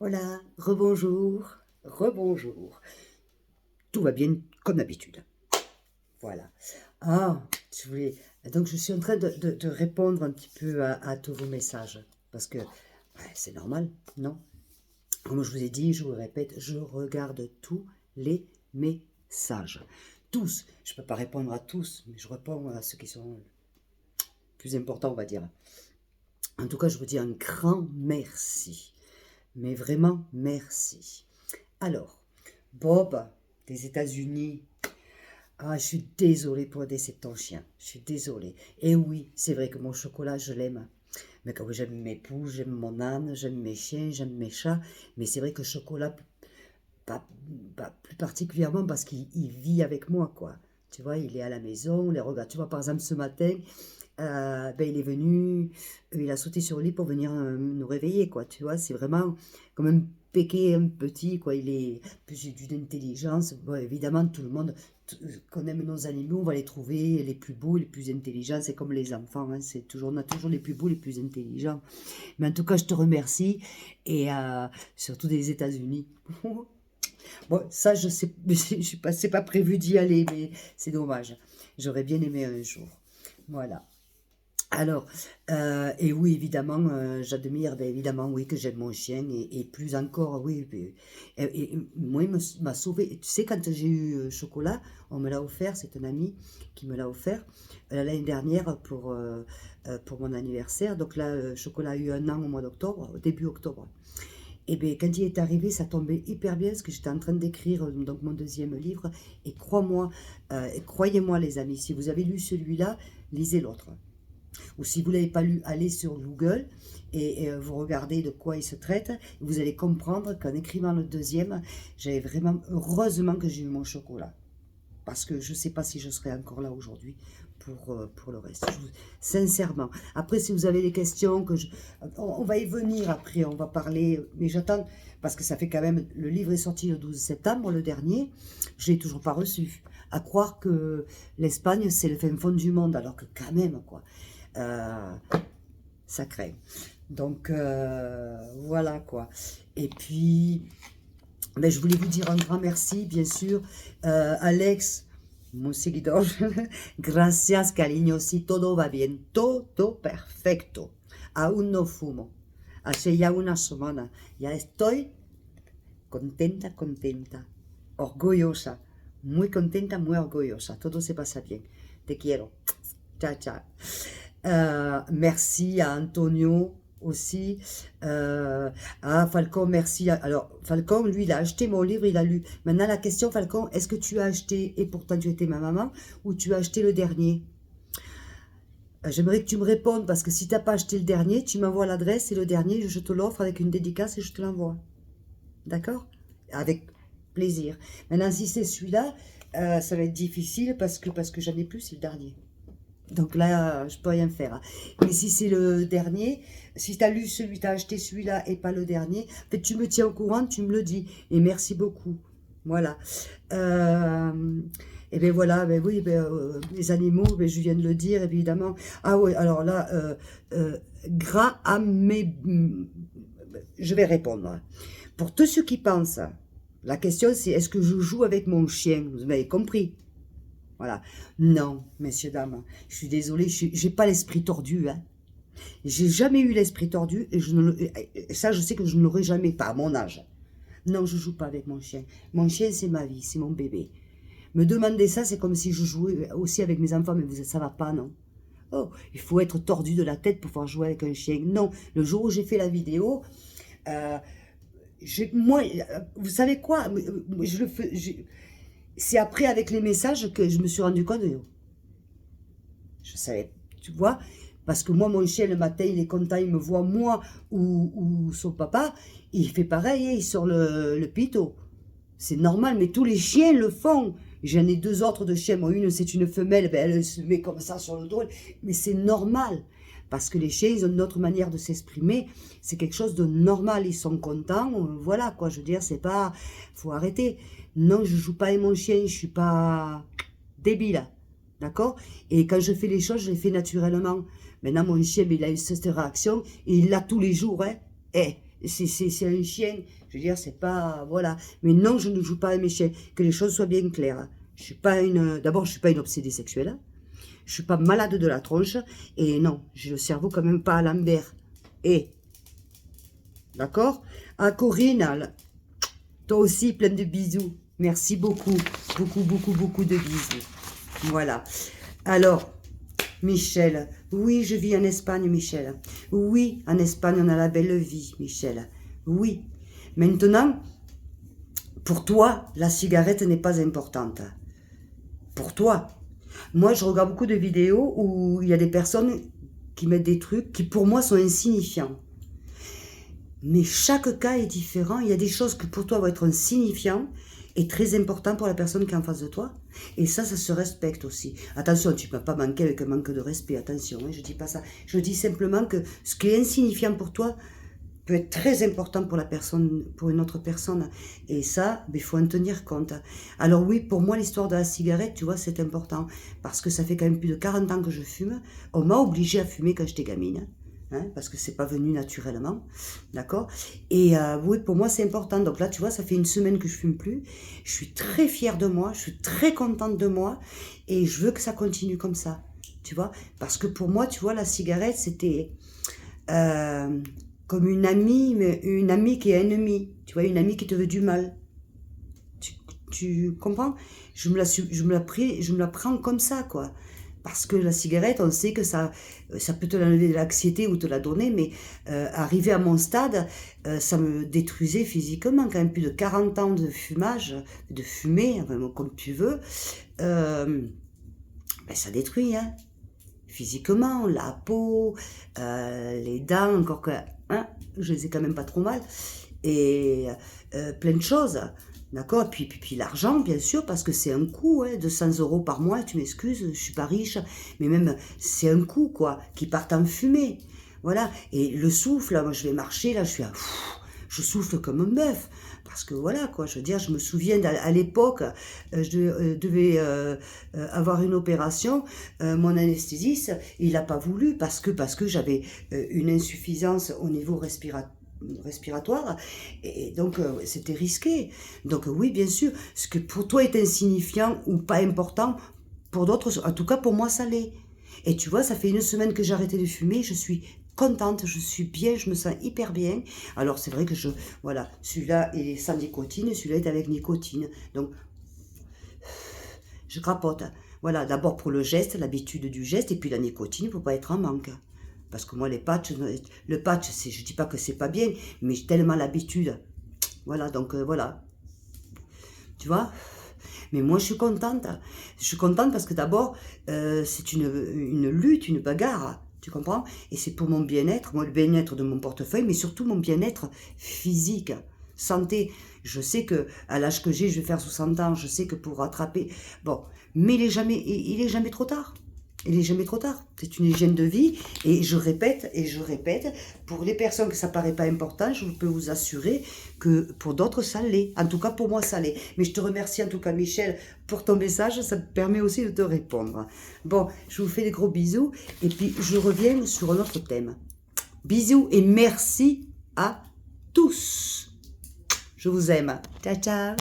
Hola, rebonjour, rebonjour. Tout va bien comme d'habitude. Voilà. Ah, je voulais. Donc, je suis en train de répondre un petit peu à tous vos messages. Parce que c'est normal, non? Comme je vous ai dit, je vous le répète, je regarde tous les messages. Tous. Je ne peux pas répondre à tous, mais je réponds à ceux qui sont plus importants, on va dire. En tout cas, je vous dis un grand merci. Mais vraiment, merci. Alors, Bob, des États-Unis. Ah, je suis désolée pour le décès de ton chien. Je suis désolée. Et oui, c'est vrai que mon chocolat, je l'aime. Mais comme j'aime mes poules, j'aime mon âne, j'aime mes chiens, j'aime mes chats. Mais c'est vrai que chocolat, pas, pas plus particulièrement parce qu'il vit avec moi, quoi. Tu vois, il est à la maison, on les regarde. Tu vois, par exemple, ce matin, ben, il est venu, il a sauté sur le lit pour venir nous réveiller, quoi. Tu vois, c'est vraiment comme un péqué, un petit, quoi. Il est plus d'une intelligence. Bon, évidemment, tout le monde, qu'on aime nos animaux, on va les trouver les plus beaux, les plus intelligents. C'est comme les enfants, hein. C'est toujours, on a toujours les plus beaux, les plus intelligents. Mais en tout cas, je te remercie. Et surtout des États-Unis. Bon, ça, je sais, je suis pas, c'est pas prévu d'y aller, mais c'est dommage. J'aurais bien aimé un jour. Voilà. Alors, et oui, évidemment, j'admire, ben, évidemment, oui, que j'aime mon chien, et plus encore, oui, et moi, m'a sauvé. Tu sais, quand j'ai eu Chocolat, on me l'a offert, c'est un ami qui me l'a offert l'année dernière pour mon anniversaire. Donc là, Chocolat a eu 1 an au mois d'octobre, au début octobre. Et bien, quand il est arrivé, ça tombait hyper bien, parce que j'étais en train d'écrire donc mon deuxième livre, et crois-moi, croyez-moi les amis, si vous avez lu celui-là, lisez l'autre. Ou si vous ne l'avez pas lu, allez sur Google et vous regardez de quoi il se traite. Vous allez comprendre qu'en écrivant le deuxième, j'avais vraiment, heureusement que j'ai eu mon chocolat. Parce que je ne sais pas si je serai encore là aujourd'hui pour le reste. Sincèrement. Après, si vous avez des questions, on va y venir après, on va parler. Mais j'attends, parce que ça fait quand même, le livre est sorti le 12 septembre, le dernier. Je ne l'ai toujours pas reçu. À croire que l'Espagne, c'est le fin fond du monde, alors que quand même, quoi. Euh, ça craint. Donc, voilà, quoi. Et puis, ben, je voulais vous dire un grand merci, bien sûr. Alex, mon seguidor, gracias, cariño, si todo va bien, todo perfecto. Aún no fumo. Hace ya una semana. Ya estoy contenta, contenta, orgullosa, muy contenta, muy orgullosa. Todo se pasa bien. Te quiero. Ciao, ciao. Merci à Antonio aussi. À Falcon, merci. Alors, Falcon, lui, il a acheté mon livre, il a lu. Maintenant, la question, Falcon, est-ce que tu as acheté, et pourtant tu étais ma maman, ou tu as acheté le dernier? J'aimerais que tu me répondes, parce que si tu n'as pas acheté le dernier, tu m'envoies l'adresse et le dernier, je te l'offre avec une dédicace et je te l'envoie. D'accord? Avec plaisir. Maintenant, si c'est celui-là, ça va être difficile parce que j'en ai plus, c'est le dernier. Donc là, je peux rien faire. Mais si c'est le dernier, si tu as lu celui, tu as acheté celui-là et pas le dernier, en fait, tu me tiens au courant, tu me le dis. Et merci beaucoup. Voilà. Et bien voilà, ben oui, ben, les animaux, ben, je viens de le dire, évidemment. Ah oui, alors là, gras à mes... Je vais répondre. Pour tous ceux qui pensent, la question c'est est-ce que je joue avec mon chien? Vous m'avez compris? Voilà. Non, messieurs, dames, je suis désolée, j'ai pas l'esprit tordu, hein. J'ai jamais eu l'esprit tordu, et ça, je sais que je ne l'aurai jamais, pas à mon âge. Non, je joue pas avec mon chien. Mon chien, c'est ma vie, c'est mon bébé. Me demander ça, c'est comme si je jouais aussi avec mes enfants, mais ça va pas, non. Oh, il faut être tordu de la tête pour pouvoir jouer avec un chien. Non, le jour où j'ai fait la vidéo, euh, moi, vous savez quoi, je le fais, c'est après avec les messages que je me suis rendu compte, je savais, tu vois, parce que moi, mon chien, le matin, il est content, il me voit, moi ou son papa, il fait pareil, il sort le pitot. C'est normal, mais tous les chiens le font. J'en ai 2 autres de chiens. Moi, une, c'est une femelle, ben, elle se met comme ça sur le dos. Mais c'est normal. Parce que les chiens, ils ont une autre manière de s'exprimer. C'est quelque chose de normal. Ils sont contents. Voilà, quoi. Je veux dire, c'est pas... Faut arrêter. Non, je joue pas avec mon chien. Je suis pas débile. D'accord? Et quand je fais les choses, je les fais naturellement. Maintenant, mon chien, il a eu cette réaction. Et il l'a tous les jours, hein. Eh, c'est un chien. Je veux dire, c'est pas... Voilà. Mais non, je ne joue pas à mes chiens. Que les choses soient bien claires. Je suis pas une... D'abord, je suis pas une obsédée sexuelle. Je suis pas malade de la tronche. Et non, j'ai le cerveau quand même pas à l'envers. Et... D'accord? À Corinne, toi aussi, plein de bisous. Merci beaucoup. Beaucoup, beaucoup, beaucoup de bisous. Voilà. Alors... Michel, oui, je vis en Espagne, Michel. Oui, en Espagne, on a la belle vie, Michel. Oui. Maintenant, pour toi, la cigarette n'est pas importante. Pour toi. Moi, je regarde beaucoup de vidéos où il y a des personnes qui mettent des trucs qui, pour moi, sont insignifiants. Mais chaque cas est différent. Il y a des choses que pour toi vont être insignifiants et très important pour la personne qui est en face de toi. Et ça se respecte aussi. Attention, tu ne peux pas manquer avec un manque de respect. Attention, hein, je ne dis pas ça. Je dis simplement que ce qui est insignifiant pour toi peut être très important pour la personne, pour une autre personne. Et ça, il faut en tenir compte. Alors oui, pour moi, l'histoire de la cigarette, tu vois, c'est important. Parce que ça fait quand même plus de 40 ans que je fume. On m'a obligée à fumer quand j'étais gamine. Hein, parce que c'est pas venu naturellement, d'accord? Et oui, pour moi, c'est important. Donc là, tu vois, ça fait une semaine que je fume plus. Je suis très fière de moi, je suis très contente de moi, et je veux que ça continue comme ça, tu vois? Parce que pour moi, tu vois, la cigarette, c'était comme une amie, mais une amie qui est ennemie, tu vois, une amie qui te veut du mal. Tu comprends? Je me la prends comme ça, quoi. Parce que la cigarette, on sait que ça peut te l'enlever de l'anxiété ou te la donner, mais arrivé à mon stade, ça me détruisait physiquement, quand même plus de 40 ans de fumage, de fumée, enfin, comme tu veux, ben, ça détruit, hein, physiquement, la peau, les dents, encore que, hein, je les ai quand même pas trop mal, et plein de choses. D'accord, puis l'argent, bien sûr, parce que c'est un coût, hein, 200 € par mois, tu m'excuses, je suis pas riche, mais même, c'est un coût, quoi, qui part en fumée. Voilà, et le souffle, là, moi je vais marcher, là, je souffle comme un bœuf, parce que voilà, quoi, je veux dire, je me souviens à l'époque, je devais avoir une opération, mon anesthésiste, il n'a pas voulu, parce que j'avais une insuffisance au niveau respiratoire, et donc c'était risqué. Donc oui, bien sûr, ce que pour toi est insignifiant ou pas important, pour d'autres, en tout cas pour moi ça l'est. Et tu vois, ça fait une semaine que j'ai arrêté de fumer, je suis contente, je suis bien, je me sens hyper bien. Alors c'est vrai que voilà, celui-là est sans nicotine, celui-là est avec nicotine. Donc je crapote. Voilà, d'abord pour le geste, l'habitude du geste, et puis la nicotine, il ne faut pas être en manque. Parce que moi, le patch, je ne dis pas que c'est pas bien, mais j'ai tellement l'habitude. Voilà, donc voilà. Tu vois? Mais moi, je suis contente. Je suis contente parce que d'abord, c'est une lutte, une bagarre. Tu comprends? Et c'est pour mon bien-être, moi, le bien-être de mon portefeuille, mais surtout mon bien-être physique. Santé. Je sais que à l'âge que j'ai, je vais faire 60 ans. Je sais que pour rattraper... Bon, mais il est jamais trop tard. Il n'est jamais trop tard. C'est une hygiène de vie. Et je répète, pour les personnes que ça ne paraît pas important, je peux vous assurer que pour d'autres, ça l'est. En tout cas, pour moi, ça l'est. Mais je te remercie en tout cas, Michel, pour ton message. Ça me permet aussi de te répondre. Bon, je vous fais des gros bisous. Et puis, je reviens sur un autre thème. Bisous et merci à tous. Je vous aime. Ciao, ciao.